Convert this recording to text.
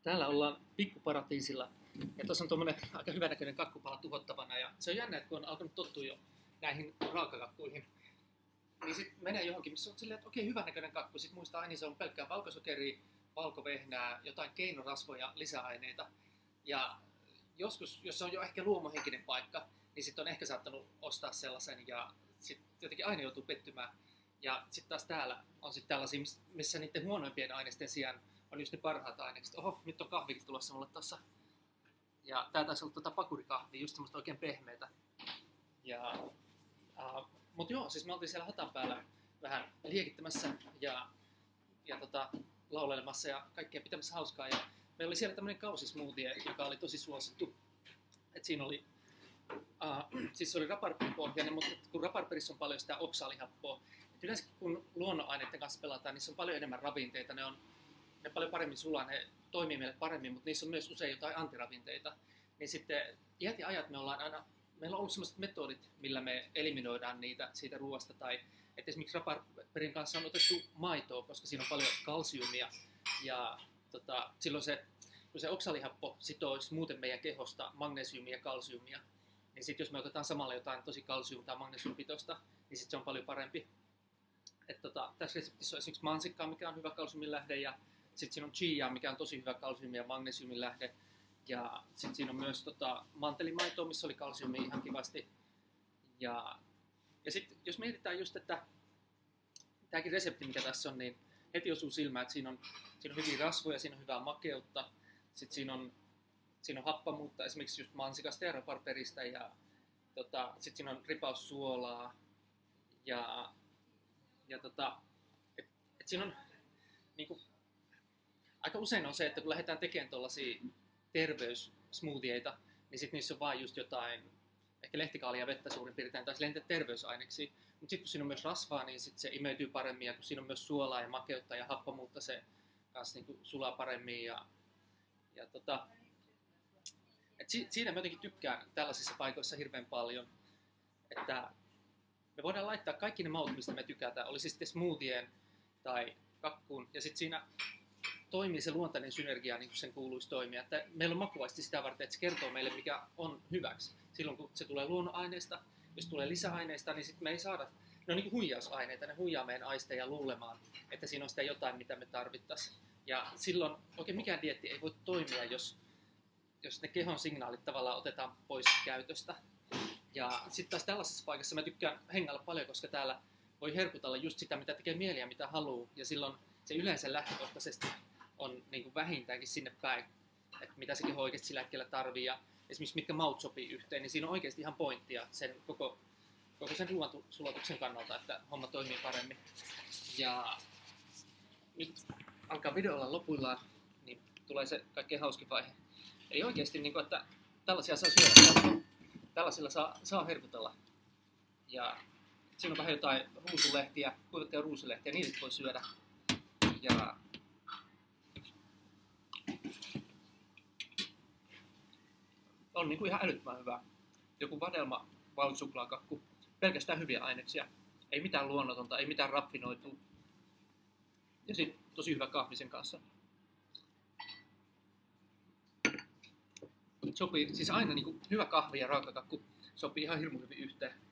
Täällä ollaan pikkuparatiisilla ja tuossa on tuommoinen aika hyvänäköinen kakkupala tuhottavana ja se on jännä, että kun on alkanut tottua jo näihin raakakakkuihin, niin sitten menee johonkin, missä on silleen, että okei, hyvänäköinen kakku, sitten muistaa aina se on pelkkää valkosokeria, valkovehnää, jotain keinorasvoja, lisäaineita ja joskus, jos se on jo ehkä luomuhenkinen paikka, niin sitten on ehkä saattanut ostaa sellaisen ja sitten jotenkin aina joutuu pettymään. Ja sitten taas täällä on sitten tällaisia, missä niiden huonoimpien aineisten sijaan on just ne parhaat ainekset. Oho, nyt on kahvikin tulossa mulle tossa. Ja tää taisi olla pakurikahvia, just semmoista oikein pehmeätä. Mut joo, siis me oltiin siellä hatan päällä vähän liekittämässä ja laulelemassa ja kaikkea pitämässä hauskaa. Ja meillä oli siellä tämmönen kausismoothie, joka oli tosi suosittu. Et siinä oli, siis se oli raparperipohjainen, mutta kun raparperissa on paljon sitä oksaalihappoa, yleensä kun luonnonaineiden kanssa pelataan, niissä on paljon enemmän ravinteita, ne paljon paremmin sulaa, ne toimii meille paremmin, mutta niissä on myös usein jotain antiravinteita. Niin sitten iät ja ajat meillä on ollut sellaiset metodit, millä me eliminoidaan niitä siitä ruoasta, tai että esimerkiksi raparperin kanssa on otettu maitoa, koska siinä on paljon kalsiumia, ja silloin kun se oksalihappo sitoisi muuten meidän kehosta magnesiumia ja kalsiumia, niin sitten jos me otetaan samalla jotain tosi kalsium- tai magnesiumpitoista, niin sitten se on paljon parempi. Tässä reseptissä on esimerkiksi mansikkaa, mikä on hyvä kalsiumin lähde, ja sitten siinä on chiaa, mikä on tosi hyvä kalsiumin ja magnesiumin lähde. Ja sitten siinä on myös mantelimaitoa, missä oli kalsiumia ihan kivasti. Ja sitten jos mietitään just, että tämäkin resepti, mikä tässä on, niin heti osuu silmään, että siinä on hyviä rasvoja, siinä on hyvää makeutta, sitten siinä on happamuutta esimerkiksi just mansikasta ja raparperistä, ja sitten siinä on ripaus suolaa, et siinä on niinku, aika usein on se, että kun lähdetään tekemään tuollaisia terveyssmoothieita, niin sitten niissä on vain just jotain, ehkä lehtikaalia ja vettä suurin piirtein, tai lentä terveysaineksi. Mutta sitten kun siinä on myös rasvaa, niin sit se imeytyy paremmin, ja kun siinä on myös suolaa ja makeutta ja happamuutta, se kanssa niinku sulaa paremmin. Siitä mä jotenkin tykkään tällaisissa paikoissa hirveän paljon, että me voidaan laittaa kaikki ne maut, mistä me tykätään, oli se sitten smoothien tai kakkuun, ja sitten siinä toimii se luontainen synergia, niin kuin sen kuuluisi toimia. Että meillä on makuaisti sitä varten, että se kertoo meille, mikä on hyväksi. Silloin kun se tulee luonnonaineista, jos tulee lisäaineista, niin sitten me ei saada, ne on niin kuin huijausaineita, ne huijaa meidän aisteja luulemaan, että siinä on sitä jotain, mitä me tarvittaisiin. Ja silloin oikein mikään dieetti ei voi toimia, jos ne kehon signaalit tavallaan otetaan pois käytöstä. Ja sitten taas tällaisessa paikassa mä tykkään hengailla paljon, koska täällä voi herkutella just sitä, mitä tekee mieli ja mitä haluaa. Ja silloin se yleensä lähtökohtaisesti on niin kuin vähintäänkin sinne päin, että mitä se keho oikeasti sillä hetkellä tarvii. Ja esimerkiksi mitkä maut sopii yhteen, niin siinä on oikeasti ihan pointtia sen koko sen ruoansulatuksen kannalta, että homma toimii paremmin. Ja nyt alkaa video olla lopuillaan, niin tulee se kaikkein hauskin vaihe. Eli oikeasti, niin kuin, että tällaisia saa syödä. Tällaisilla saa herkutella. Ja siinä on vähän jotain ruusulehtiä, kuivattuja ruusulehtiä, niitä voi syödä. Ja on niin kuin ihan älyttömän hyvä. Joku vadelma valkosuklaakakku. Pelkästään hyviä aineksia. Ei mitään luonnotonta, ei mitään raffinoitua. Ja sitten tosi hyvä kahvi sen kanssa. Sopii, siis aina niin kuin hyvä kahvi ja raakakakku sopii ihan hirmu hyvin yhteen.